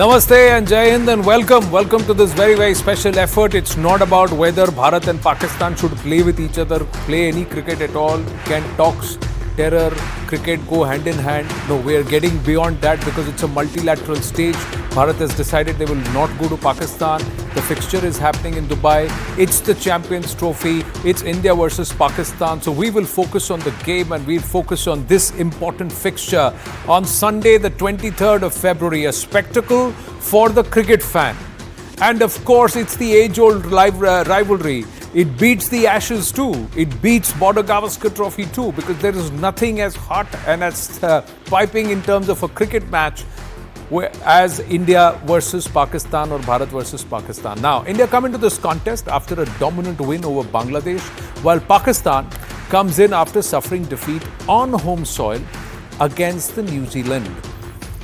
Namaste and Jai Hind and welcome. Welcome to this very, very special effort. It's not about whether Bharat and Pakistan should play with each other, play any cricket at all. Can talks, terror, cricket go hand in hand? No, we are getting beyond that because it's a multilateral stage. Bharat has decided they will not go to Pakistan. The fixture is happening in Dubai. It's the Champions Trophy. It's India versus Pakistan. So we will focus on the game and we'll focus on this important fixture on Sunday, the 23rd of February. A spectacle for the cricket fan. And of course, it's the age-old rivalry. It beats the Ashes too. It beats Border Gavaskar Trophy too, because there is nothing as hot and as piping in terms of a cricket match as India versus Pakistan or Bharat versus Pakistan. Now, India come into this contest after a dominant win over Bangladesh, while Pakistan comes in after suffering defeat on home soil against the New Zealand.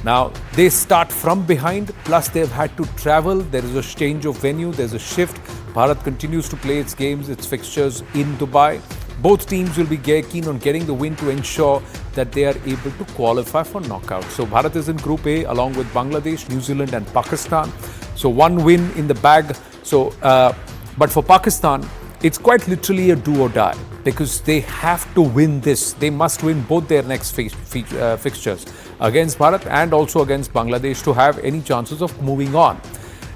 Now, they start from behind, plus they've had to travel. There is a change of venue, there's a shift. Bharat continues to play its games, its fixtures in Dubai. Both teams will be keen on getting the win to ensure that they are able to qualify for knockout. So Bharat is in Group A along with Bangladesh, New Zealand and Pakistan. So one win in the bag. But for Pakistan, it's quite literally a do or die because they have to win this. They must win both their next fixtures against Bharat and also against Bangladesh to have any chances of moving on.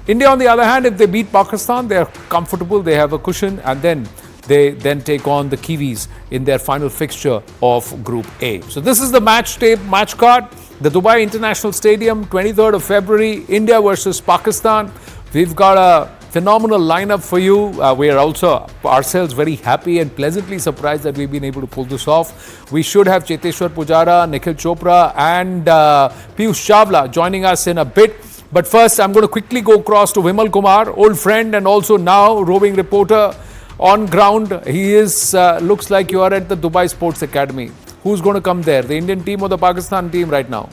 India, on the other hand, if they beat Pakistan, they're comfortable, they have a cushion, and then they take on the Kiwis in their final fixture of Group A. So this is the match card. The Dubai International Stadium, 23rd of February, India versus Pakistan. We've got a phenomenal lineup for you. We are also ourselves very happy and pleasantly surprised that we've been able to pull this off. We should have Cheteshwar Pujara, Nikhil Chopra and Piyush Chawla joining us in a bit. But first, I'm going to quickly go across to Vimal Kumar, old friend and also now roving reporter on ground. He is, looks like you are at the Dubai Sports Academy. Who's going to come there, the Indian team or the Pakistan team right now?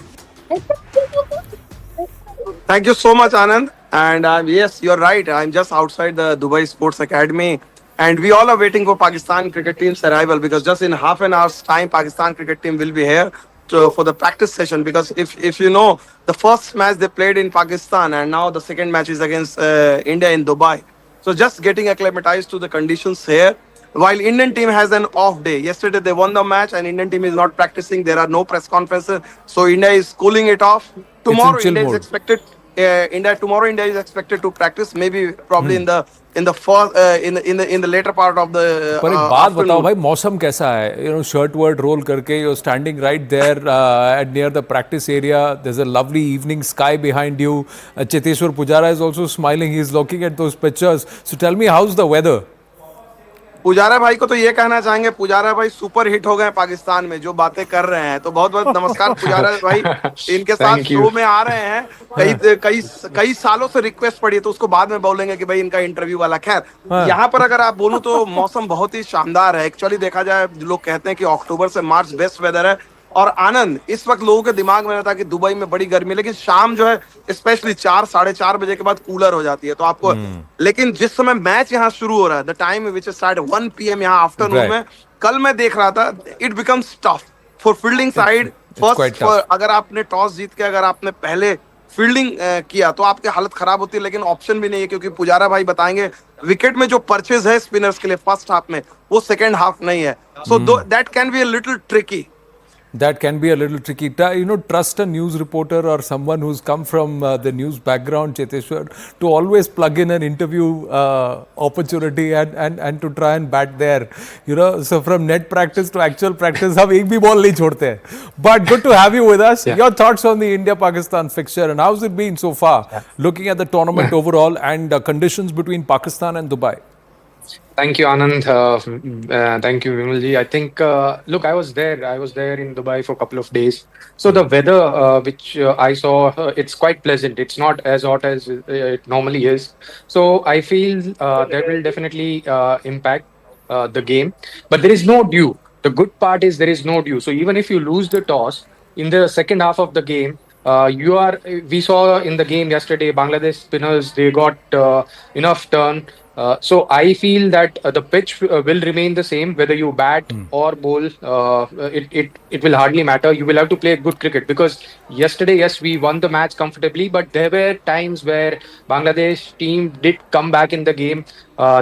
Thank you so much, Anand. And yes, you're right. I'm just outside the Dubai Sports Academy. And we all are waiting for Pakistan cricket team's arrival because just in half an hour's time, Pakistan cricket team will be here for the practice session. Because if you know, the first match they played in Pakistan and now the second match is against India in Dubai. So just getting acclimatized to the conditions here. While Indian team has an off day. Yesterday they won the match and Indian team is not practicing. There are no press conferences. So India is cooling it off. Tomorrow India is expected. India is expected to practice. Maybe probably in the later part of the. पर एक बात बताओ भाई, मौसम कैसा है? You know, shirt word roll करके you're standing right there near the practice area. There's a lovely evening sky behind you. Cheteshwar Pujara is also smiling. He's looking at those pictures. So tell me, how's the weather? Pujara भाई को तो ये कहना चाहेंगे, पुजारा भाई super hit हो गए पाकिस्तान में जो बातें कर रहे हैं. तो बहुत बहुत नमस्कार पुजारा भाई, इनके साथ शो में आ रहे हैं. कई सालों से रिक्वेस्ट पड़ी तो उसको बाद में बोलेंगे कि भाई इनका इंटरव्यू वाला. खैर, यहाँ पर अगर आप बोलूं तो मौसम बहुत ही शानदार है. एक्चुअली देखा जाए, लोग कहते हैं कि अक्टूबर से मार्च बेस्ट वेदर है. और आनंद, इस वक्त लोगों के दिमाग में रहता है कि दुबई में बड़ी गर्मी, लेकिन शाम जो है स्पेशली 4-4:30 बजे के बाद कूलर हो जाती है. तो आपको लेकिन जिस समय मैच यहाँ शुरू हो रहा है, the time which start 1 PM यहाँ आफ्टरनून में, कल मैं देख रहा था, it becomes tough for fielding side. First अगर आपने टॉस जीत के अगर आपने पहले फील्डिंग किया तो आपकी हालत खराब होती है, लेकिन ऑप्शन भी नहीं है क्योंकि पुजारा भाई बताएंगे विकेट में जो परचेज है स्पिनर्स के लिए फर्स्ट हाफ में, वो सेकेंड हाफ नहीं है. So that can be a little tricky. That can be a little tricky. You know, trust a news reporter or someone who's come from the news background, Cheteshwar, to always plug in an interview opportunity and to try and bat there. You know, so from net practice to actual practice, हम एक भी ball नहीं छोड़ते हैं. But good to have you with us. Yeah. Your thoughts on the India-Pakistan fixture and how's it been so far? Yeah. Looking at the tournament overall and conditions between Pakistan and Dubai. Thank you, Anand. Thank you, Vimalji. I think, look, I was there in Dubai for a couple of days. So the weather, which I saw, it's quite pleasant. It's not as hot as it normally is. So I feel that will definitely impact the game. But there is no dew. The good part is there is no dew. So even if you lose the toss in the second half of the game, we saw in the game yesterday, Bangladesh spinners, they got enough turn. So I feel that the pitch will remain the same whether you bat or bowl. It will hardly matter. You will have to play good cricket because yesterday, yes, we won the match comfortably, but there were times where Bangladesh team did come back in the game.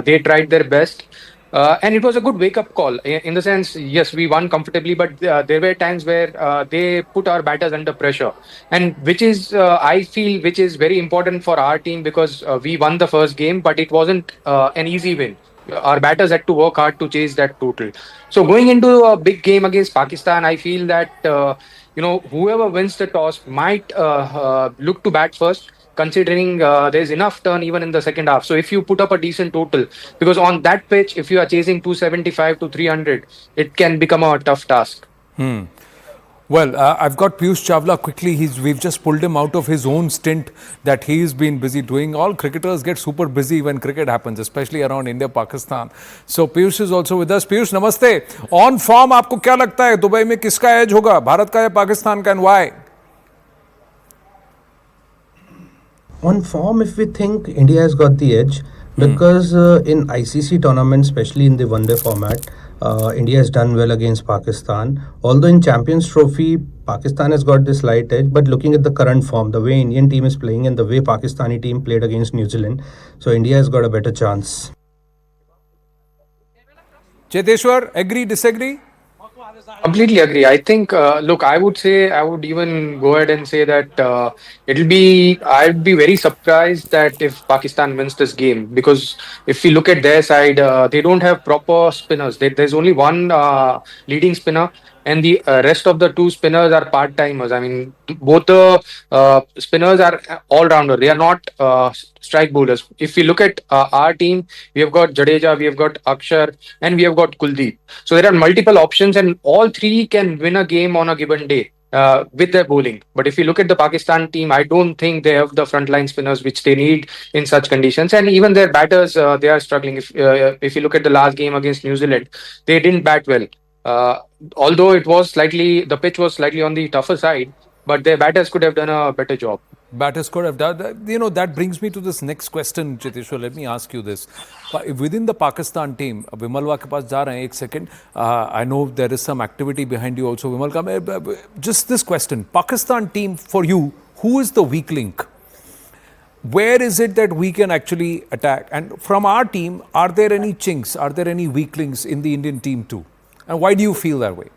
They tried their best. And it was a good wake up call in the sense, yes, we won comfortably, but there were times where they put our batters under pressure, and which is, I feel, which is very important for our team because we won the first game, but it wasn't an easy win. Our batters had to work hard to chase that total. So going into a big game against Pakistan, I feel that whoever wins the toss might look to bat first, considering there's enough turn even in the second half. So if you put up a decent total, because on that pitch, if you are chasing 275 to 300, it can become a tough task. Well, I've got Piyush Chawla quickly. We've just pulled him out of his own stint that he's been busy doing. All cricketers get super busy when cricket happens, especially around India, Pakistan. So Piyush is also with us. Piyush, namaste. On form, आपको क्या लगता है Dubai में किसका as होगा, भारत का या पाकिस्तान का, and why? On form, if we think India has got the edge, because in ICC tournaments, especially in the one-day format, India has done well against Pakistan. Although in Champions Trophy, Pakistan has got this slight edge, but looking at the current form, the way Indian team is playing and the way Pakistani team played against New Zealand, so India has got a better chance. Cheteshwar, agree, disagree? Completely agree. I think, look, I would even go ahead and say that I'd be very surprised that if Pakistan wins this game, because if we look at their side, they don't have proper spinners. There's only one leading spinner, and the rest of the two spinners are part timers. I mean, both the spinners are all rounder. They are not strike bowlers. If we look at our team, we have got Jadeja, we have got Akshar, and we have got Kuldeep. So there are multiple options, and all three can win a game on a given day with their bowling. But if you look at the Pakistan team, I don't think they have the frontline spinners which they need in such conditions, and even their batters they are struggling. If you look at the last game against New Zealand, they didn't bat well. Although the pitch was slightly on the tougher side, but their batters could have done a better job. Batters could have done that. That brings me to this next question, Cheteshwar. Let me ask you this. Within the Pakistan team, Vimalwa ke paas ja rahe hain, ek second. I know there is some activity behind you also, Vimal. Just this question. Pakistan team, for you, who is the weak link? Where is it that we can actually attack? And from our team, are there any chinks? Are there any weak links in the Indian team too? And why do you feel that way?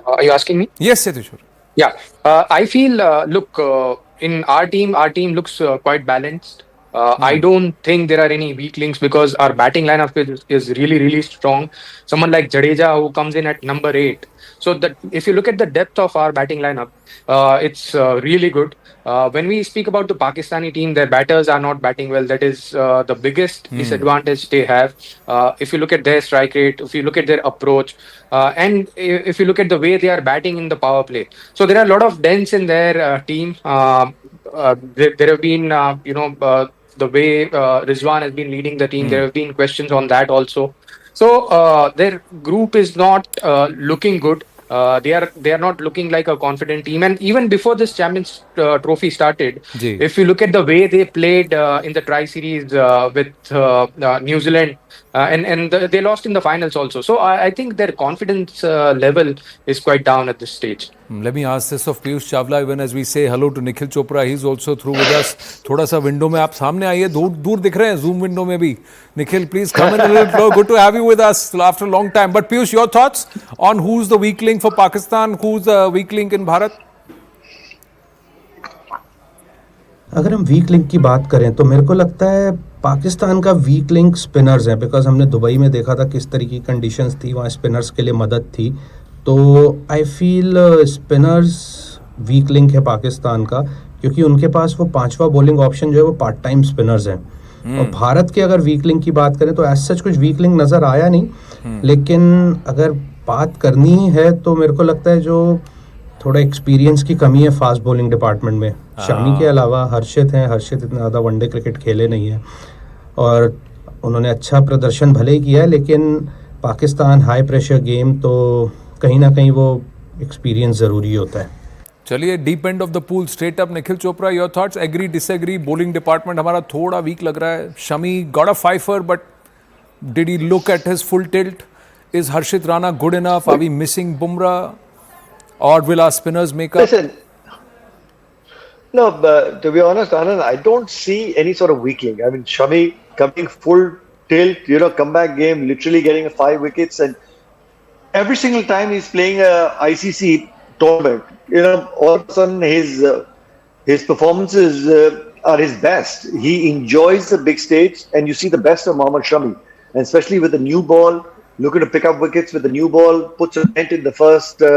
Are you asking me? Yes, Cheteshwar. Yeah, I feel, look, in our team looks quite balanced. I don't think there are any weak links because our batting lineup is really, really strong. Someone like Jadeja who comes in at number 8. So that if you look at the depth of our batting lineup, it's really good. When we speak about the Pakistani team, their batters are not batting well. That is the biggest disadvantage they have. If you look at their strike rate, if you look at their approach, and if you look at the way they are batting in the power play, so there are a lot of dents in their team. There have been, the way Rizwan has been leading the team, there have been questions on that also. So their group is not looking good. They are not looking like a confident team. And even before this Champions Trophy started, if you look at the way they played in the Tri-Series with New Zealand, and they lost in the finals also. So I think their confidence level is quite down at this stage. Let me ask this of Piyush Chawla, even as we say hello to Nikhil Chopra, he's also through with us. थोड़ा सा window में आप सामने आइए, दूर दिख रहे हैं जूम विंडो में भी. Nikhil, please come in a little closer. Good to have you with us after a long time. But Piyush, your thoughts on who's the weak link for Pakistan, who's the weak link in Bharat? अगर हम weak link की बात करें तो मेरे को लगता है पाकिस्तान का वीक लिंक स्पिनर्स हैं, बिकॉज हमने दुबई में देखा था किस तरह की कंडीशंस थी, वहाँ स्पिनर्स के लिए मदद थी. तो I feel spinners weak link है पाकिस्तान का, क्योंकि उनके पास वो पांचवा बॉलिंग ऑप्शन जो है वो पार्ट टाइम स्पिनर्स हैं. और भारत के अगर वीक लिंक की बात करें तो एज सच कुछ वीक लिंक नज़र आया नहीं. लेकिन अगर बात करनी है तो मेरे को लगता है जो थोड़ा एक्सपीरियंस की कमी है फास्ट बॉलिंग डिपार्टमेंट में. शामी के अलावा हर्षित हैं. हर्षित इतना ज़्यादा वनडे क्रिकेट खेले नहीं है और उन्होंने अच्छा प्रदर्शन भले ही किया है, लेकिन पाकिस्तान हाई प्रेशर गेम, तो कहीं ना कहीं वो एक्सपीरियंस ज़रूरी होता है. चलिए deep end of the pool straight up Nikhil Chopra your thoughts agree disagree bowling department हमारा थोड़ा वीक लग रहा है Shami got a fifer but did he look at his full tilt is Harshit Rana good enough are we missing Bumrah और will our spinners make up Listen, no, but to be honest, Anand, I don't see any sort of weakening. I mean, Shami coming full tilt, comeback game, literally getting 5 wickets, and every single time he's playing a ICC tournament, all of a sudden his performances are his best. He enjoys the big stage, and you see the best of Mohammad Shami, and especially with the new ball, looking to pick up wickets with the new ball, puts a dent in the first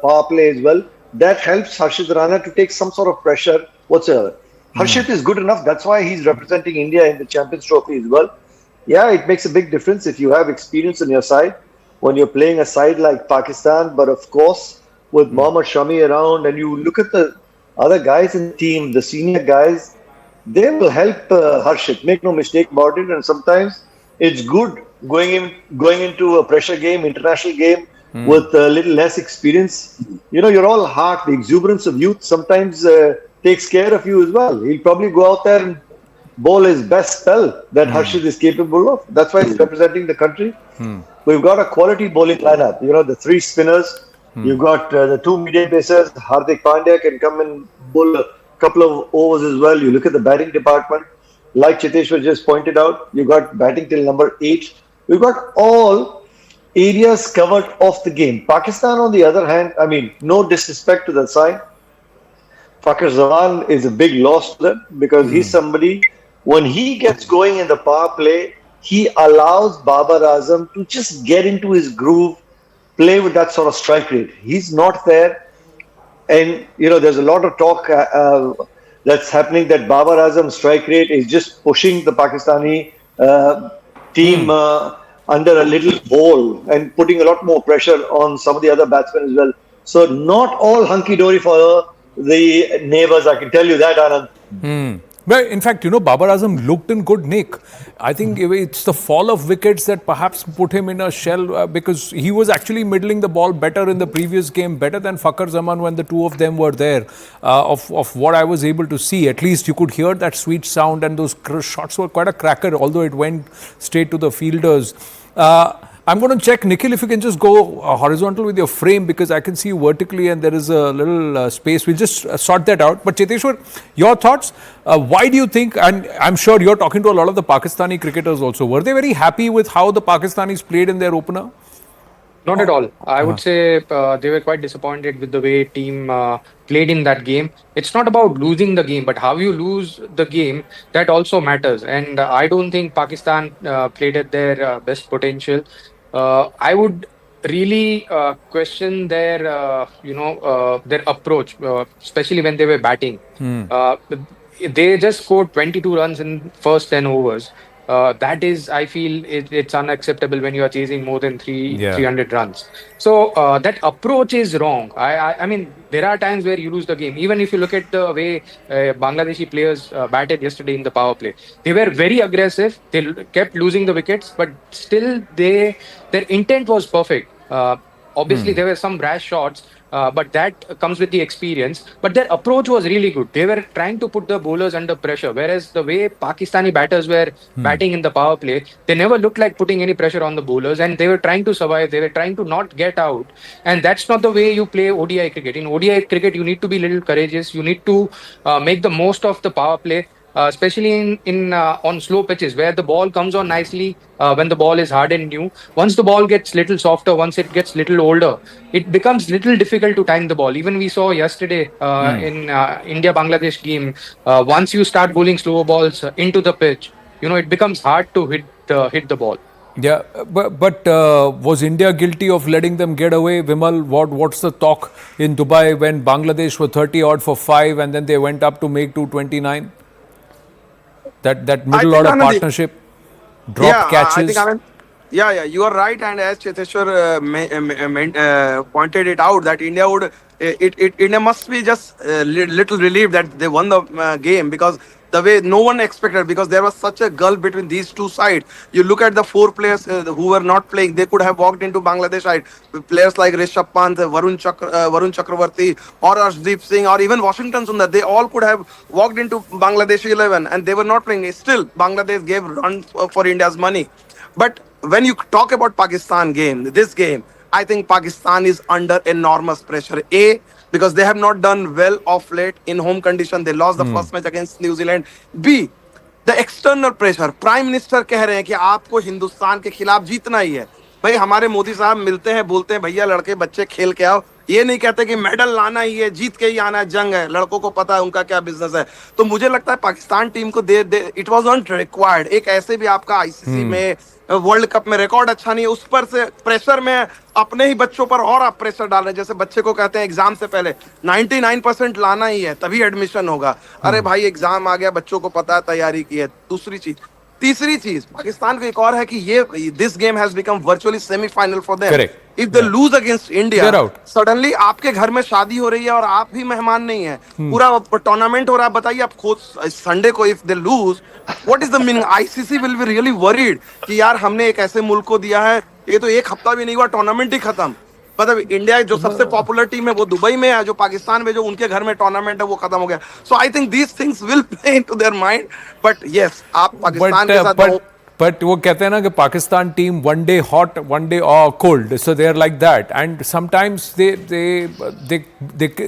power play as well. That helps Harshit Rana to take some sort of pressure whatsoever. Harshit is good enough. That's why he's representing India in the Champions Trophy as well. Yeah, it makes a big difference if you have experience on your side when you're playing a side like Pakistan. But of course, with Mohammad Shami around, and you look at the other guys in the team, the senior guys, they will help Harshit. Make no mistake about it. And sometimes it's good going into a pressure game, international game with a little less experience. You're all heart. The exuberance of youth sometimes takes care of you as well. He'll probably go out there and bowl his best spell that Harshit is capable of. That's why he's representing the country. We've got a quality bowling lineup. The 3 spinners. You've got the 2 medium pacers. Hardik Pandya can come and bowl a couple of overs as well. You look at the batting department. Like Chiteshwar just pointed out, you got batting till number 8. We've got all areas covered of the game. Pakistan, on the other hand, I mean, no disrespect to that side. Fakhar Zaman is a big loss to them because he's somebody, when he gets going in the power play, he allows Babar Azam to just get into his groove, play with that sort of strike rate. He's not there. And, there's a lot of talk that's happening that Babar Azam's strike rate is just pushing the Pakistani team under a little hole and putting a lot more pressure on some of the other batsmen as well. So not all hunky-dory for the neighbours, I can tell you that, Anand. Well, in fact, Babar Azam looked in good nick. I think it's the fall of wickets that perhaps put him in a shell because he was actually middling the ball better in the previous game, better than Fakhar Zaman when the two of them were there. Of what I was able to see, at least you could hear that sweet sound and those shots were quite a cracker, although it went straight to the fielders. I'm going to check, Nikhil, if you can just go horizontal with your frame because I can see you vertically and there is a little space. We'll just sort that out. But Cheteshwar, your thoughts? Why do you think, and I'm sure you're talking to a lot of the Pakistani cricketers also, were they very happy with how the Pakistanis played in their opener? Not at all. I would say they were quite disappointed with the way team played in that game. It's not about losing the game, but how you lose the game, that also matters. And I don't think Pakistan played at their best potential. I would really question their approach, especially when they were batting. They just scored 22 runs in first 10 overs. That is, I feel, it's unacceptable when you are chasing more than 300 runs. So that approach is wrong. I mean, there are times where you lose the game. Even if you look at the way Bangladeshi players batted yesterday in the power play, they were very aggressive. They kept losing the wickets, but still their intent was perfect. Obviously, there were some rash shots, but that comes with the experience. But their approach was really good. They were trying to put the bowlers under pressure, whereas the way Pakistani batters were batting in the power play, they never looked like putting any pressure on the bowlers, and they were trying to survive. They were trying to not get out, and that's not the way you play ODI cricket. In ODI cricket, you need to be a little courageous. You need to make the most of the power play. Especially in on slow pitches where the ball comes on nicely when the ball is hard and new. Once the ball gets little softer, once it gets little older, it becomes little difficult to time the ball. Even we saw yesterday in India-Bangladesh game, once you start bowling slow balls into the pitch, it becomes hard to hit the ball. Yeah, but was India guilty of letting them get away? Vimal, what's the talk in Dubai when Bangladesh were 30 odd for 5 and then they went up to make 229? That middle order partnership, drop catches. You are right. And as Cheteshwar pointed it out, that India must be just little relieved that they won the game because the way no one expected, because there was such a gulf between these two sides. You look at the four players who were not playing, they could have walked into Bangladesh side. Players like Rishabh Pant, Varun Chakravarti, or Arshdeep Singh, or even Washington Sundar, they all could have walked into Bangladesh 11 and they were not playing. Still, Bangladesh gave run for India's money. But when you talk about Pakistan game, this game, I think Pakistan is under enormous pressure. A, because they have not done well of late in home condition. They lost the first match against New Zealand. B, the external pressure. Prime minister कह रहे हैं कि आपको हिंदुस्तान के खिलाफ जीतना ही है. भाई हमारे मोदी साहब मिलते हैं, बोलते हैं भैया लड़के बच्चे खेल के आओ. ये नहीं कहते कि मेडल लाना ही है, जीत के ही आना है, जंग है. लड़कों को पता है उनका क्या बिजनेस है. तो मुझे लगता है पाकिस्तान टीम को इट वाज नॉट रिक्वायर्ड. एक ऐसे भी आपका आईसीसी में वर्ल्ड कप में रिकॉर्ड अच्छा नहीं है, उस पर से प्रेशर में अपने ही बच्चों पर और आप प्रेशर डाल रहे हैं. जैसे बच्चे को कहते हैं एग्जाम से पहले 99% लाना ही है तभी एडमिशन होगा. अरे भाई एग्जाम आ गया, बच्चों को पता है, तैयारी की है. दूसरी चीज. तीसरी चीज, पाकिस्तान को एक और है कि ये this game has become virtually semifinal for them. If they lose against India, suddenly आपके घर में शादी हो रही है और आप भी मेहमान नहीं है, पूरा टूर्नामेंट हो रहा है. बताइए आप खुद संडे को if they lose, what is the meaning? ICC will be really worried कि यार हमने एक ऐसे मुल्क को दिया है, ये तो एक हफ्ता भी नहीं हुआ टूर्नामेंट ही खत्म. मतलब इंडिया जो सबसे पॉपुलर टीम है वो दुबई में है, जो पाकिस्तान में जो उनके घर में टूर्नामेंट है वो खत्म हो गया. So I think these things will play into their mind. But yes, आप पाकिस्तान के साथ बट वो कहते हैं ना कि Pakistan team one day hot one day cold, so they are like that. And sometimes they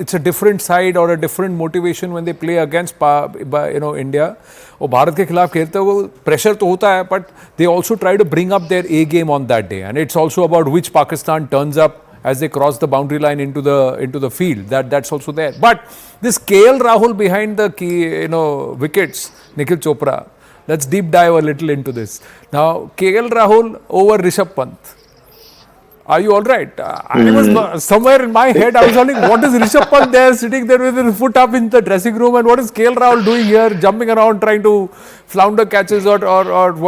it's a different side और a different motivation when they play against India. और भारत के खिलाफ खेलते हुए प्रेशर तो होता है, but they also try to bring up their A game on that day. And it's also about which Pakistan turns up as they cross the boundary line into the field. That's also there. But this KL Rahul behind the wickets, Nikhil Chopra. Let's deep dive a little into this. Now, KL Rahul over Rishabh Pant. Are you all right? I was somewhere in my head, I was wondering, what is Rishabh Pant there sitting there with his foot up in the dressing room, and what is KL Rahul doing here, jumping around trying to flounder catches or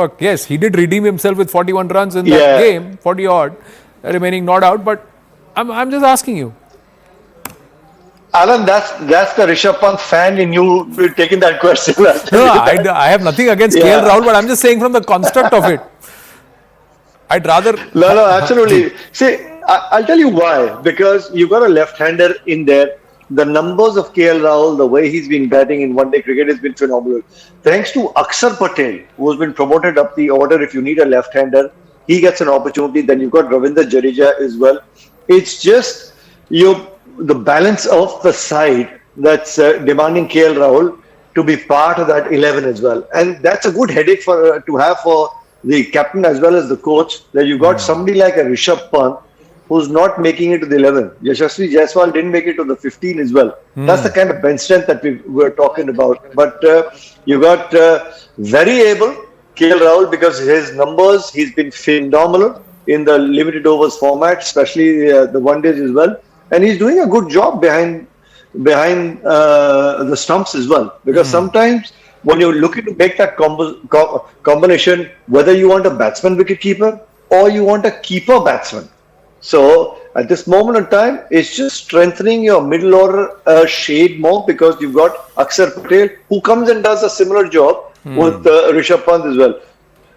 work? Yes, he did redeem himself with 41 runs in that game, 40 odd, remaining not out, but I'm just asking you. Alan, that's the Rishabh Pant fan in you taking that question. No, I have nothing against KL Rahul, but I'm just saying from the construct of it. I'd rather... No, absolutely. See, I'll tell you why. Because you got a left-hander in there. The numbers of KL Rahul, the way he's been batting in one-day cricket has been phenomenal. Thanks to Akshar Patel, who's been promoted up the order. If you need a left-hander, he gets an opportunity. Then you've got Ravindra Jadeja as well. It's just the balance of the side that's demanding KL Rahul to be part of that 11 as well. And that's a good headache to have for the captain as well as the coach, that you got somebody like a Rishabh Pant who's not making it to the 11. Yashasvi Jaiswal didn't make it to the 15 as well. That's the kind of bench strength that we were talking about. But you got very able KL Rahul, because his numbers, he's been phenomenal in the limited overs format, especially the one days as well, and he's doing a good job behind the stumps as well. Because sometimes when you're looking to make that combination, whether you want a batsman wicketkeeper or you want a keeper batsman, so at this moment in time, it's just strengthening your middle order a shade more, because you've got Akshar Patel who comes and does a similar job with Rishabh Pant as well.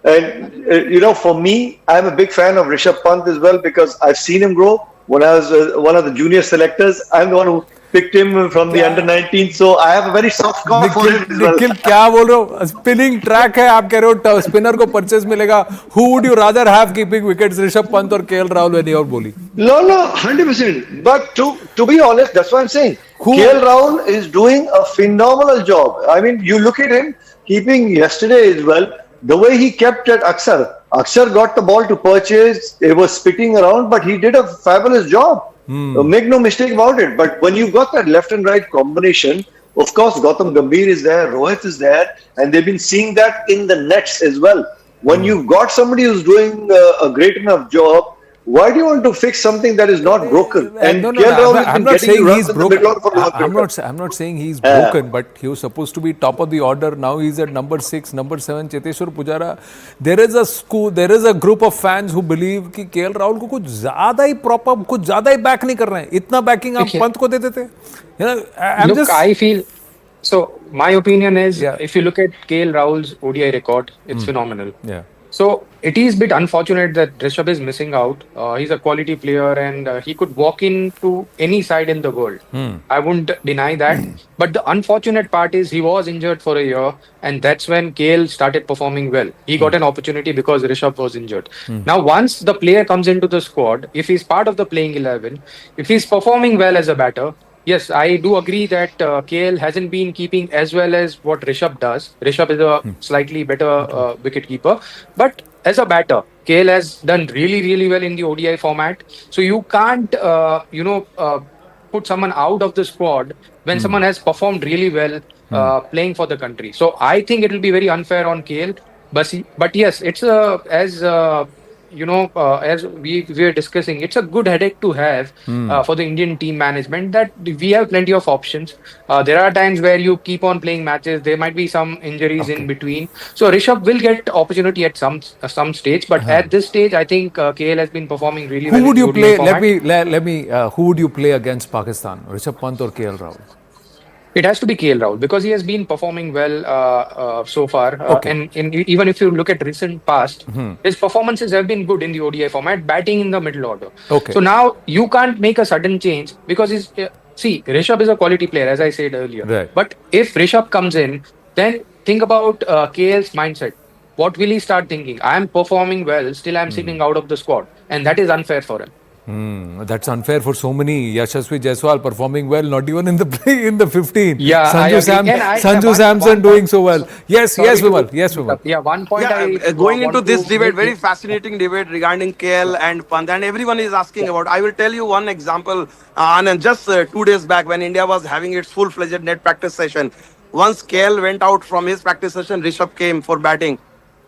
And for me, I'm a big fan of Rishabh Pant as well, because I've seen him grow. When I was one of the junior selectors, I'm the one who picked him from the under-19, so I have a very soft spot for him as well. Nikhil क्या बोल रहे हो? Spinning track है, आप कह रहे हो spinner को परचेज मिलेगा. Who would you rather have keeping wickets, Rishabh Pant or KL Rahul? मैंने और बोली. No, 100%. But to be honest, that's what I'm saying. KL Rahul is doing a phenomenal job. I mean, you look at him keeping yesterday as well. The way he kept at Akshar got the ball to purchase. It was spitting around, but he did a fabulous job. Make no mistake about it. But when you've got that left and right combination, of course, Gautam Gambhir is there, Rohit is there, and they've been seeing that in the nets as well. When you've got somebody who's doing a great enough job, why do you want to fix something that is not broken? And I'm not saying he's broken. I'm not saying he's broken, but he was supposed to be top of the order. Now he's at number 6, number 7. Cheteshwar Pujara. There is a group of fans who believe कि KL Rahul को कुछ ज़्यादा ही proper, कुछ ज़्यादा ही back नहीं कर रहे हैं. इतना backing आप पंत को दे देते. Look, I feel So my opinion is, Yeah. if you look at KL Rahul's ODI record, it's phenomenal. Yeah. So it is a bit unfortunate that Rishabh is missing out. He's a quality player and he could walk into any side in the world. I wouldn't deny that. But the unfortunate part is he was injured for a year, and that's when KL started performing well. He got an opportunity because Rishabh was injured. Now, once the player comes into the squad, if he's part of the playing 11, if he's performing well as a batter, yes, I do agree that KL hasn't been keeping as well as what Rishabh does. Rishabh is a slightly better wicket keeper, but as a batter, KL has done really, really well in the ODI format. So you can't, put someone out of the squad when someone has performed really well playing for the country. So I think it will be very unfair on KL. But yes, it's as we were discussing, it's a good headache to have for the Indian team management, that we have plenty of options. There are times where you keep on playing matches. There might be some injuries in between. So Rishabh will get opportunity at some stage, but at this stage, I think KL has been performing really well Who would in the you ODI play? format. Let me. Who would you play against Pakistan? Rishabh Pant or KL Rahul? It has to be KL Rahul because he has been performing well so far. Okay. And even if you look at recent past, his performances have been good in the ODI format, batting in the middle order. Okay. So now you can't make a sudden change because see, Rishabh is a quality player, as I said earlier. Right. But if Rishabh comes in, then think about KL's mindset. What will he start thinking? I am performing well, still I'm sitting out of the squad, and that is unfair for him. That's unfair for so many. Yashasvi Jaiswal performing well, not even in the play in the 15. Yeah, I agree. And Sanju Samson doing so well. Yes, Sorry yes, to Vimal. Yes, Vimal. interrupt. Yeah, one point Yeah, I going into want this to debate, make very it. fascinating debate regarding KL and Pant, and everyone is asking about. I will tell you one example, Anand. Just 2 days back, when India was having its full-fledged net practice session, once KL went out from his practice session, Rishabh came for batting,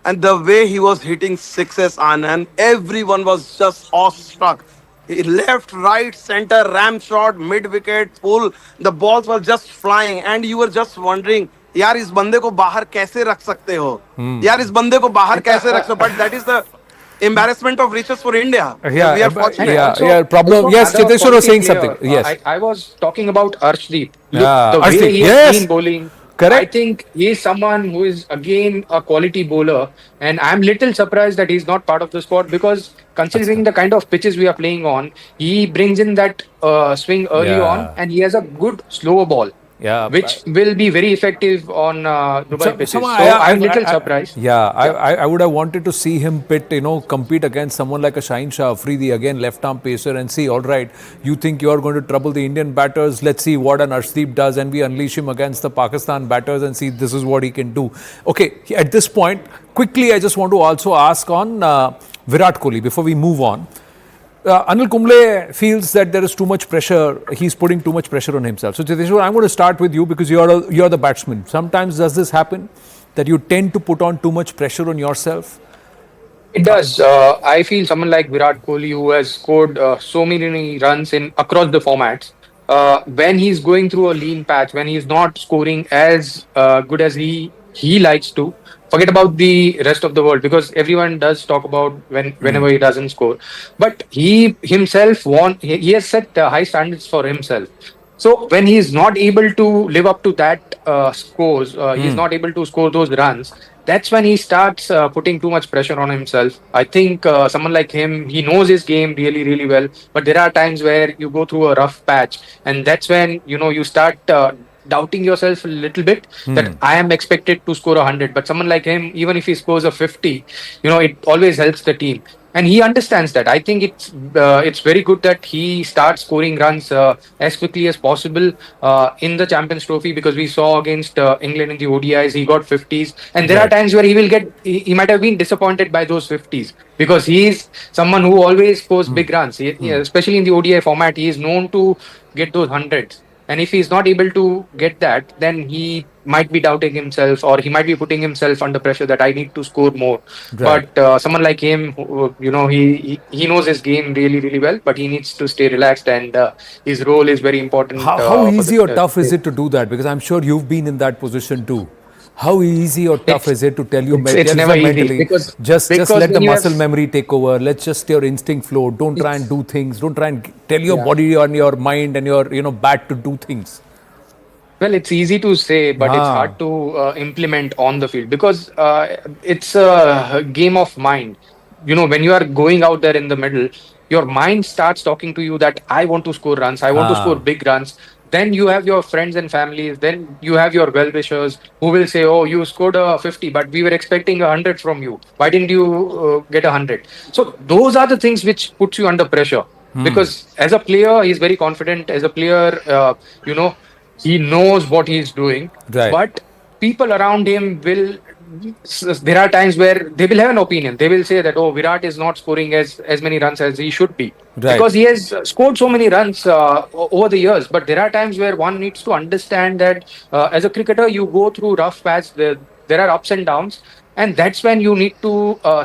and the way he was hitting sixes, Anand, everyone was just awestruck. He left, right, center, ram shot, mid wicket, pull. The balls were just flying, and you were just wondering, यार इस बंदे को बाहर कैसे रख सकते हो? यार इस बंदे को बाहर कैसे रख सकते हो? But that is the embarrassment of riches for India. Yeah, We are but- fortunate. yeah. Problem. Yes, another Chiteshwar was saying quality something. player, Yes. I was talking about Arshdeep. Look, Yeah, the Arshdeep, way he yes. has been bowling. Correct. I think he is someone who is again a quality bowler, and I'm little surprised that he's not part of the squad because considering the kind of pitches we are playing on, he brings in that swing early on, Yeah. and he has a good slower ball. Yeah, Which will be very effective on Dubai pitches. So I- I'm little I- surprised. Yeah, I would have wanted to see him compete against someone like a Shaheen Shah Afridi, again left arm pacer, and see, all right, you think you are going to trouble the Indian batters? Let's see what an Arshdeep does, and we unleash him against the Pakistan batters and see this is what he can do. Okay, at this point, quickly, I just want to also ask on Virat Kohli before we move on. Anil Kumble feels that there is too much pressure. He's putting too much pressure on himself. So, Chiteshwar, I'm going to start with you because you're the batsman. Sometimes does this happen that you tend to put on too much pressure on yourself? It does. I feel someone like Virat Kohli, who has scored so many runs in across the formats, when he's going through a lean patch, when he's not scoring as good as he likes to, forget about the rest of the world because everyone does talk about whenever he doesn't score. But he himself he has set high standards for himself. So when he's not able to live up to that scores, he's not able to score those runs. That's when he starts putting too much pressure on himself. I think someone like him, he knows his game really, really well. But there are times where you go through a rough patch, and that's when you start doubting yourself a little bit that I am expected to score 100. But someone like him, even if he scores a 50, it always helps the team. And he understands that. I think it's very good that he starts scoring runs as quickly as possible in the Champions Trophy because we saw against England in the ODIs he got 50s, and there are times where he might have been disappointed by those 50s because he's someone who always scores big runs. Especially in the ODI format, he is known to get those hundreds. And if he's not able to get that, then he might be doubting himself or he might be putting himself under pressure that I need to score more. Right. But someone like him, he knows his game really, really well, but he needs to stay relaxed and his role is very important. How for easy the- or tough is it to do that? Because I'm sure you've been in that position too. How easy or tough is it to tell you it's never easy mentally, because just let when the you muscle have- memory take over. Let's just your instinct flow. Don't try and do things. Don't try and tell your body and your mind and your bat to do things. Well, it's easy to say, but it's Ah, hard to implement on the field because it's a game of mind. You know, when you are going out there in the middle, your mind starts talking to you that I want to score runs, I want to score ah, big runs. Then you have your friends and families, then you have your well-wishers who will say, "Oh, you scored a 50, but we were expecting 100 from you. Why didn't you get 100?" So those are the things which puts you under pressure because as a player, he's very confident. As a player, you know he knows what he's doing, right, but people around him will. There are times where they will have an opinion. They will say that, "Oh, Virat is not scoring as many runs as he should be right. because he has scored so many runs over the years." But there are times where one needs to understand that as a cricketer, you go through rough patches. There are ups and downs, and that's when you need to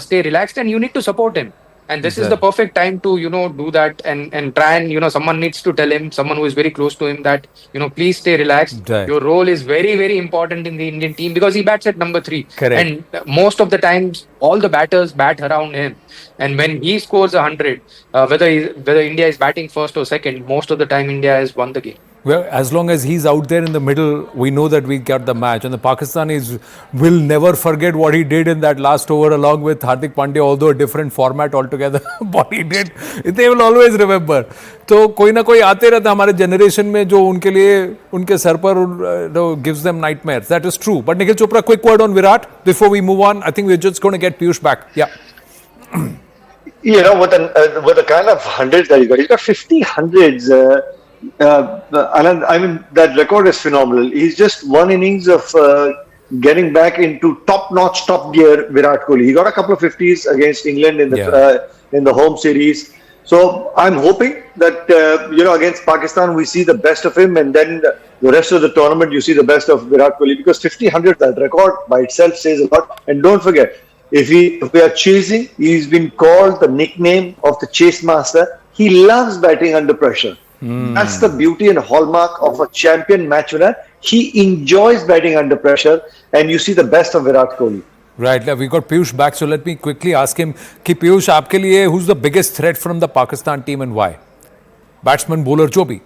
stay relaxed and you need to support him. And this is the Right. perfect time to do that and try and someone needs to tell him, someone who is very close to him, that please stay relaxed. Right. Your role is very, very important in the Indian team because he bats at number 3, Correct. and most of the times all the batters bat around him, and when he scores 100, whether India is batting first or second, most of the time India has won the game. Well, as long as he's out there in the middle, we know that we got the match. And the Pakistanis will never forget what he did in that last over along with Hardik Pandya, although a different format altogether. What he did, they will always remember. तो कोई ना कोई आते रहता है हमारे generation में जो उनके लिए उनके सर पर gives them nightmares. That is true. But Nikhil Chopra, quick word on Virat before we move on. I think we're just going to get Piyush back. Yeah. With the kind of hundreds that he's got 50 hundreds. Anand, I mean, that record is phenomenal. He's just one innings of getting back into top-notch, top gear. Virat Kohli. He got a couple of 50s against England in the home series. So I'm hoping that against Pakistan we see the best of him, and then the rest of the tournament you see the best of Virat Kohli, because 50 hundred, that record by itself says a lot. And don't forget, if we are chasing, he's been called the nickname of the chase master. He loves batting under pressure. That's the beauty and hallmark of a champion match winner. He enjoys batting under pressure, and you see the best of Virat Kohli. Right, we got Piyush back, so let me quickly ask him कि Piyush आपके लिए who's the biggest threat from the Pakistan team and why? Batsman, bowler, जो भी.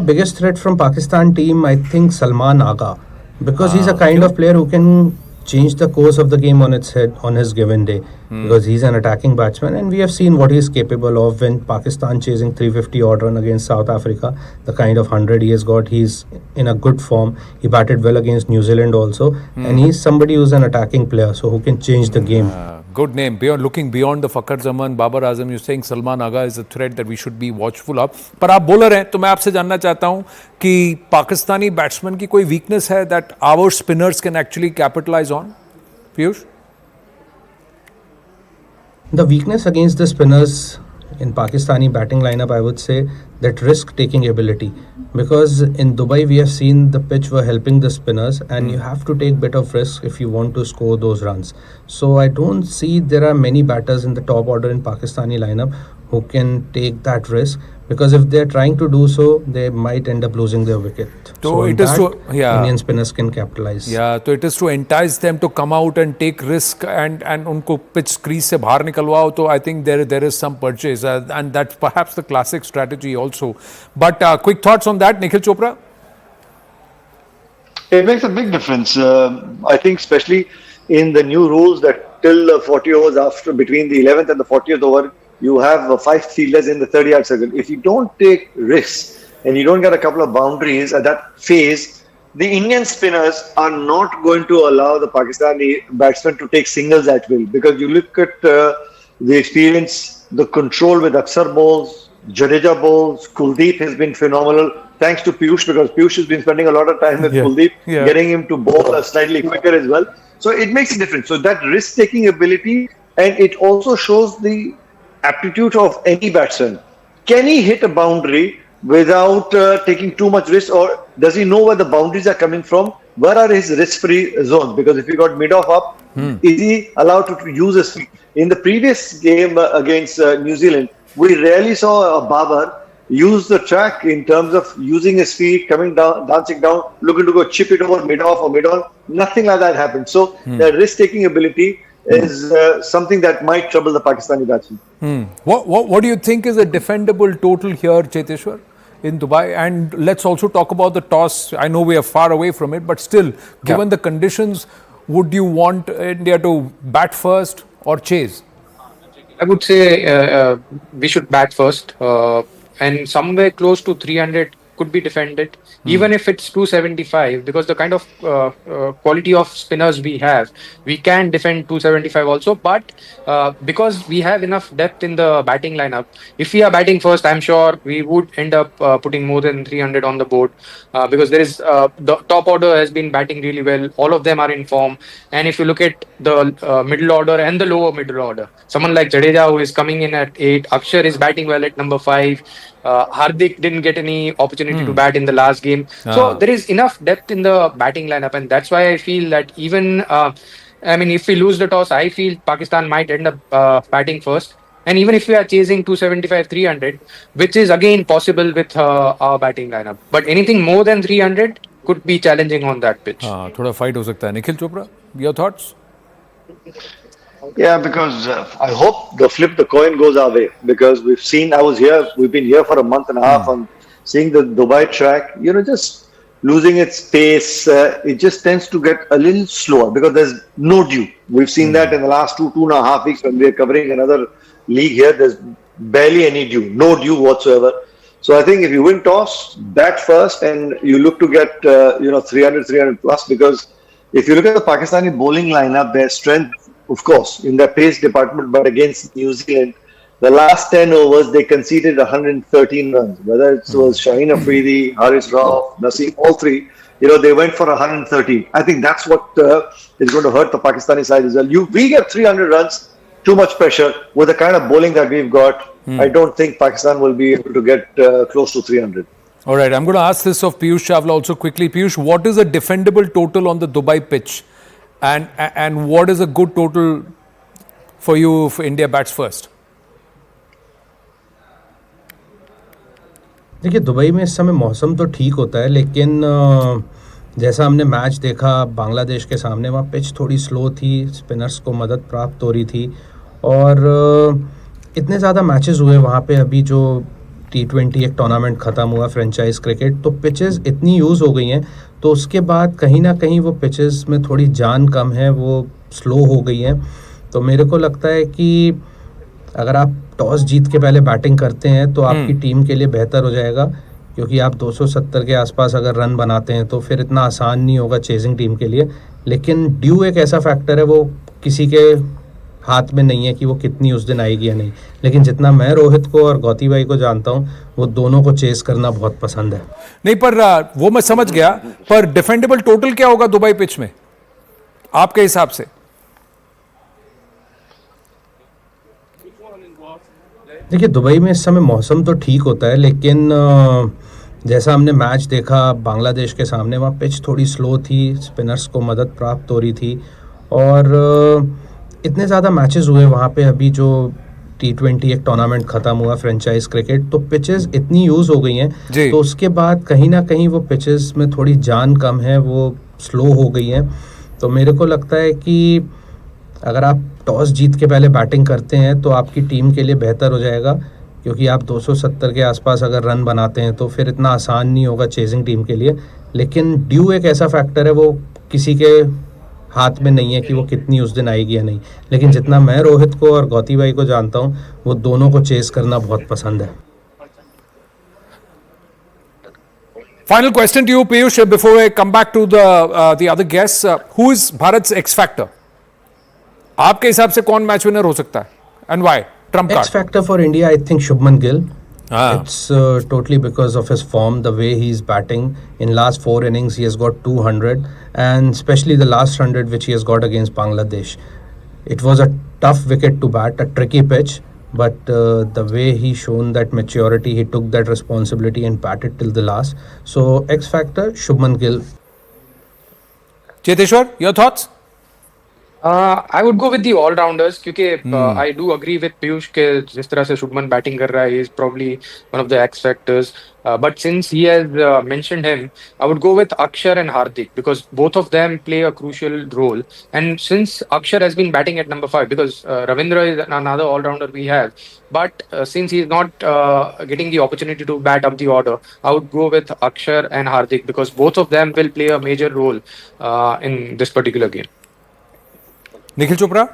Biggest threat from Pakistan team, I think Salman Agha, because he's a kind of player who can change the course of the game on its head on his given day, because he's an attacking batsman, and we have seen what he's capable of when Pakistan chasing 350 odd run against South Africa, the kind of 100 he has got. He's in a good form. He batted well against New Zealand also, and he's somebody who's an attacking player, so who can change the game. Good name. Looking beyond the Fakhar Zaman, Babar Azam, you're saying Salman Agha is a threat that we should be watchful of. पर आप bowler हैं तो मैं आपसे जानना चाहता हूं कि पाकिस्तानी बैट्समैन की कोई वीकनेस है that our spinners can actually capitalize on? Piyush? The weakness against the spinners in Pakistani batting lineup, I would say, that risk-taking ability. Because in Dubai, we have seen the pitch were helping the spinners, and you have to take bit of risk if you want to score those runs. So I don't see there are many batters in the top order in Pakistani lineup who can take that risk, because if they're trying to do so, they might end up losing their wicket. So in it is that, to, yeah. Indian spinners can capitalize. Yeah, so it is to entice them to come out and take risk and उनको pitch crease से बाहर निकलवाओ. तो I think there is some purchase and that's perhaps the classic strategy also. But quick thoughts on that, Nikhil Chopra? It makes a big difference. I think, especially in the new rules that till 40 overs after, between the 11th and the 40th over, you have 5 fielders in the 30-yard circle. If you don't take risks and you don't get a couple of boundaries at that phase, the Indian spinners are not going to allow the Pakistani batsmen to take singles at will. Because you look at the experience, the control with Aksar bowls, Jadeja bowls, Kuldeep has been phenomenal. Thanks to Piyush, because Piyush has been spending a lot of time with Kuldeep, getting him to bowl slightly quicker as well. So it makes a difference. So that risk-taking ability, and it also shows the aptitude of any batsman. Can he hit a boundary without taking too much risk, or does he know where the boundaries are coming from? Where are his risk-free zones? Because if he got mid-off up, is he allowed to use his feet? In the previous game against New Zealand, we rarely saw a Babar use the track in terms of using his feet, coming down, dancing down, looking to go chip it over mid-off or mid-on. Nothing like that happened. So the risk-taking ability is something that might trouble the Pakistani batsmen. What do you think is a defendable total here, Cheteshwar? in Dubai? And let's also talk about the toss. I know we are far away from it, but still, given the conditions, would you want India to bat first or chase? I would say we should bat first, and somewhere close to 300 could be defended, even if it's 275, because the kind of quality of spinners we have, we can defend 275 also. But because we have enough depth in the batting lineup, if we are batting first, I'm sure we would end up putting more than 300 on the board, because there is the top order has been batting really well. All of them are in form, and if you look at the middle order and the lower middle order, someone like Jadeja, who is coming in at 8, Akshar is batting well at number 5. Hardik didn't get any opportunity to bat in the last game. So there is enough depth in the batting lineup, and that's why I feel that even, I mean, if we lose the toss, I feel Pakistan might end up batting first. And even if we are chasing 275, 300, which is again possible with our batting lineup, but anything more than 300 could be challenging on that pitch. थोड़ा fight हो सकता है. Nikhil Chopra, your thoughts? Yeah, because I hope the coin goes our way, because we've been here for a month and a half on seeing the Dubai track, just losing its pace. It just tends to get a little slower because there's no dew. We've seen that in the last 2.5 weeks when we're covering another league here. There's barely any dew, no dew whatsoever. So I think if you win toss, bat first, and you look to get 300 plus, because if you look at the Pakistani bowling lineup, their strength, of course, in their pace department, but against New Zealand, the last 10 overs, they conceded 113 runs. Whether it was Shaheen Afridi, Haris Rauf, Naseem, all three, they went for 113. I think that's what is going to hurt the Pakistani side as well. We get 300 runs, too much pressure. With the kind of bowling that we've got, I don't think Pakistan will be able to get close to 300. All right, I'm going to ask this of Piyush Chawla also quickly. Piyush, what is a defendable total on the Dubai pitch? And what is a good total for you if India bats first? देखिए, Dubai में इस समय मौसम तो ठीक होता है, लेकिन जैसा हमने मैच देखा बांग्लादेश के सामने, वहाँ पिच थोड़ी स्लो थी, स्पिनर्स को मदद प्राप्त हो रही थी, और इतने ज़्यादा मैचेस हुए वहाँ पे. अभी जो T20 एक टूर्नामेंट ख़त्म हुआ, फ्रेंचाइज क्रिकेट, तो पिचेस इतनी यूज़ हो गई हैं, तो उसके बाद कहीं ना कहीं वो पिचेस में थोड़ी जान कम है, वो स्लो हो गई हैं. तो मेरे को लगता है कि अगर आप टॉस जीत के पहले बैटिंग करते हैं तो आपकी टीम के लिए बेहतर हो जाएगा, क्योंकि आप 270 के आसपास अगर रन बनाते हैं तो फिर इतना आसान नहीं होगा चेजिंग टीम के लिए. लेकिन ड्यू एक ऐसा फैक्टर है, वो किसी के हाथ में नहीं है कि वो कितनी उस दिन आएगी या नहीं. लेकिन जितना मैं रोहित को और गौती भाई को जानता हूँ, वो दोनों को चेस करना बहुत पसंद है. नहीं, पर वो मैं समझ गया, पर डिफेंडेबल टोटल क्या होगा दुबई पिच में आपके हिसाब से? देखिए, दुबई में इस समय मौसम तो ठीक होता है, लेकिन जैसा हमने मैच देखा बांग्लादेश के सामने, वहाँ पिच थोड़ी स्लो थी, स्पिनर्स को मदद प्राप्त हो रही थी, और इतने ज़्यादा मैचेस हुए वहाँ पे. अभी जो T20 एक टूर्नामेंट ख़त्म हुआ, फ्रेंचाइज क्रिकेट, तो पिचेस इतनी यूज़ हो गई हैं, तो उसके बाद कहीं ना कहीं वो पिचेस में थोड़ी जान कम है, वो स्लो हो गई हैं. तो मेरे को लगता है कि अगर आप टॉस जीत के पहले बैटिंग करते हैं तो आपकी टीम के लिए बेहतर हो जाएगा, क्योंकि आप 270 के आसपास अगर रन बनाते हैं तो फिर इतना आसान नहीं होगा चेजिंग टीम के लिए. लेकिन ड्यू एक ऐसा फैक्टर है, वो किसी के हाथ में नहीं है कि वो कितनी उस दिन आएगी या नहीं. लेकिन जितना मैं रोहित को और गौती भाई को जानता हूँ, वो दोनों को चेस करना बहुत पसंद है. Final question to you, Piyush, before I come back to the other guests. Who is Bharat's X factor? आपके हिसाब से कौन मैच विनर हो सकता है? And why? Trump card. X factor for India, I think Shubman Gill. It's totally because of his form, the way he's batting. In last 4 innings, he has got 200, and especially the last 100 which he has got against Bangladesh. It was a tough wicket to bat, a tricky pitch, but the way he shown that maturity, he took that responsibility and batted till the last. So X factor, Shubman Gill. Cheteshwar, your thoughts? I would go with the all-rounders क्योंकि I do agree with Piyush के जिस तरह से Shubman batting कर रहा है, he is probably one of the X factors. But since he has mentioned him, I would go with Akshar and Hardik because both of them play a crucial role. And since Akshar has been batting at number 5, because Ravindra is another all-rounder we have, but since he is not getting the opportunity to bat up the order, I would go with Akshar and Hardik because both of them will play a major role in this particular game. Nikhil Chopra?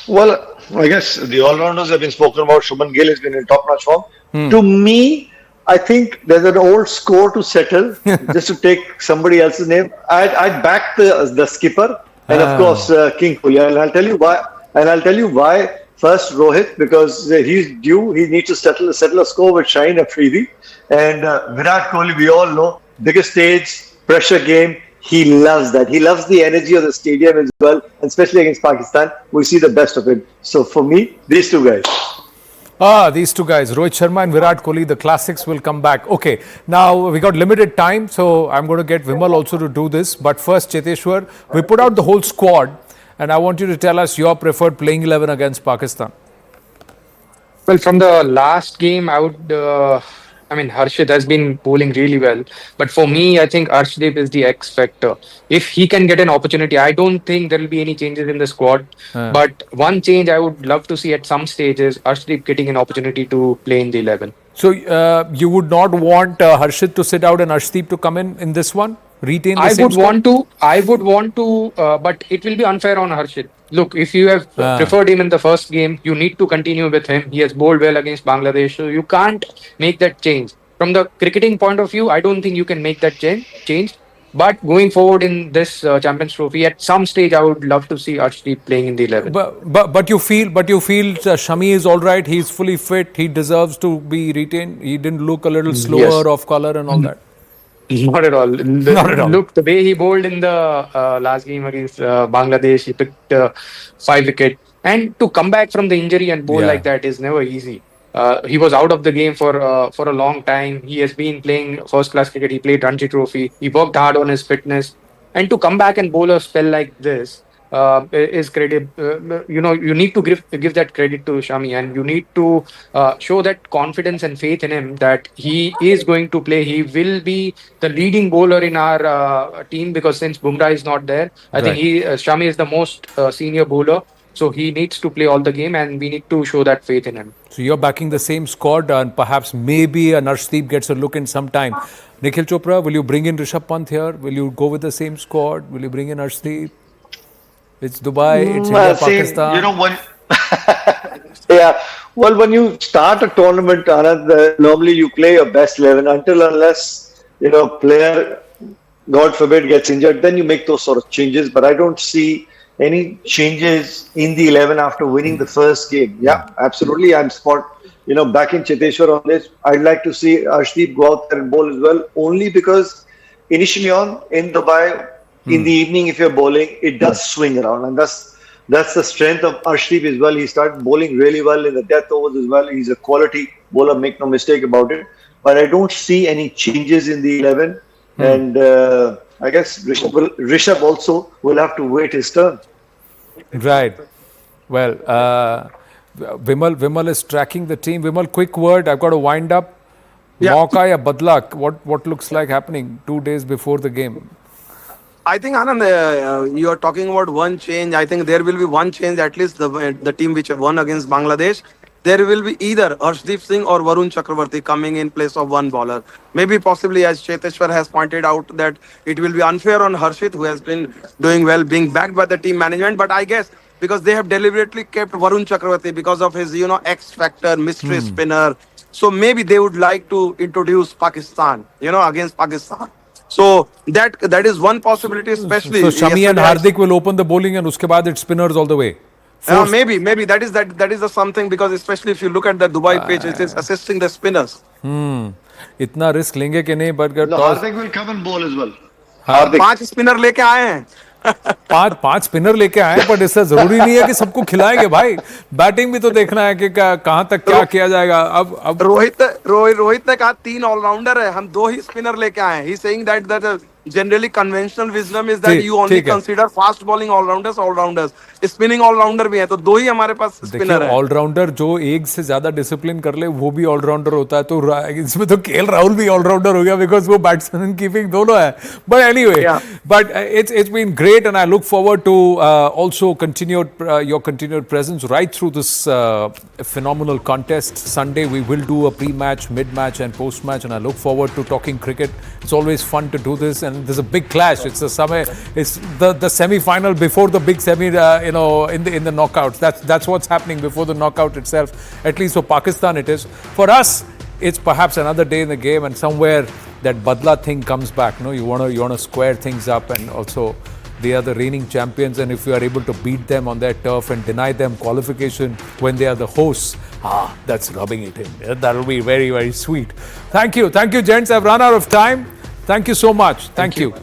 Well, I guess the all-rounders have been spoken about. Shubman Gill has been in top-notch form. To me, I think there's an old score to settle. Just to take somebody else's name, I'd back the skipper and of course King Kohli. And I'll tell you why. First, Rohit, because he's due. He needs to settle a score with Shaheen Afridi. And Virat Kohli, we all know, biggest stage, pressure game. He loves that. He loves the energy of the stadium as well, and especially against Pakistan. We see the best of him. So for me, these two guys. These two guys, Rohit Sharma and Virat Kohli, the classics will come back. Okay, now we got limited time, so I'm going to get Vimal also to do this. But first, Cheteshwar, we put out the whole squad, and I want you to tell us your preferred playing 11 against Pakistan. Well, from the last game, I would. Harshit has been bowling really well, but for me, I think Arshdeep is the X factor. If he can get an opportunity, I don't think there will be any changes in the squad. But one change I would love to see at some stages, Arshdeep getting an opportunity to play in the 11. So you would not want Harshit to sit out and Arshdeep to come in this one? Retain the same squad? I would want to, but it will be unfair on Harshit. Look, if you have preferred him in the first game, you need to continue with him. He has bowled well against Bangladesh, so you can't make that change. From the cricketing point of view, I don't think you can make that change. But going forward in this Champions Trophy, at some stage, I would love to see Arshdeep playing in the 11. But you feel Shami is all right. He's fully fit. He deserves to be retained. He didn't look a little slower, off color, and all that. Not at all. Look, the way he bowled in the last game against Bangladesh, he picked 5 wickets. And to come back from the injury and bowl like that is never easy. He was out of the game for a long time. He has been playing first-class cricket. He played Ranji Trophy. He worked hard on his fitness. And to come back and bowl a spell like this is credit. You need to give that credit to Shami, and you need to show that confidence and faith in him that he is going to play. He will be the leading bowler in our team because since Bumrah is not there, I think Shami is the most senior bowler. So he needs to play all the game, and we need to show that faith in him. So you're backing the same squad, and perhaps maybe an Arshdeep gets a look in some time. Nikhil Chopra, will you bring in Rishabh Pant here? Will you go with the same squad? Will you bring in Arshdeep? It's Dubai, it's India, Pakistan. Well, when you start a tournament, Anand, normally you play your best 11 unless player, God forbid, gets injured. Then you make those sort of changes. But I don't see any changes in the 11 after winning the first game. Yeah, absolutely. I'm backing Cheteshwar on this. I'd like to see Arshdeep go out there and bowl as well, only because initially in Dubai, in the evening, if you're bowling, it does swing around, and that's the strength of Arshdeep as well. He started bowling really well in the death overs as well. He's a quality bowler, make no mistake about it. But I don't see any changes in the 11, and I guess Rishabh also will have to wait his turn. Right. Well, Vimal is tracking the team. Vimal, quick word. I've got to wind up. Mauka ya badla? What looks like happening 2 days before the game? I think, Anand, you are talking about one change. I think there will be one change, at least the team which won against Bangladesh. There will be either Arshdeep Singh or Varun Chakravarti coming in place of one bowler. Maybe possibly, as Cheteshwar has pointed out, that it will be unfair on Harshit, who has been doing well, being backed by the team management. But I guess because they have deliberately kept Varun Chakravarti because of his, X factor, mystery spinner. So maybe they would like to introduce Pakistan, against Pakistan. So that is one possibility, especially. So Shami and Hardik will open the bowling, and uske baad it's spinners all the way. Maybe that is the something, because especially if you look at the Dubai pitch, it is assisting the spinners. इतना risk लेंगे कि नहीं, but Hardik will come and bowl as well. 5 spinner लेके आए हैं. पांच spinner लेके आए, पर इससे जरूरी नहीं है कि सबको खिलाएंगे भाई. बैटिंग भी तो देखना है कि कहां तक क्या किया जाएगा. अब रोहित ने कहा 3 ऑलराउंडर है, हम 2 ही स्पिनर लेके आए हैं. He saying that generally conventional wisdom is that ठीक you only ठीक है। consider fast bowling all-rounders, spinning all-rounder भी है, तो दो ही हमारे पास देखिए स्पिनर है। ऑलराउंडर जो एक से ज्यादा डिसिप्लिन कर ले वो भी ऑलराउंडर होता है, तो इसमें तो केएल राहुल भी ऑलराउंडर हो गया बिकॉज वो बैट्समैन कीपिंग दोनों है। But anyway, Yeah. but it's been great and I look forward to also continued your continued presence right through this phenomenal contest. Sunday we will do a pre-match, mid-match and post-match, and I look forward to talking cricket. It's always fun to do this, and there's a big clash. It's the semi-final before the big semi, in the knockouts. That's what's happening before the knockout itself. At least for Pakistan it is. For us, it's perhaps another day in the game, and somewhere that Badla thing comes back. No, you wanna square things up, and also they are the reigning champions, and if you are able to beat them on their turf and deny them qualification when they are the hosts, that's rubbing it in. That'll be very, very sweet. Thank you, gents. I've run out of time. Thank you so much. Thank you.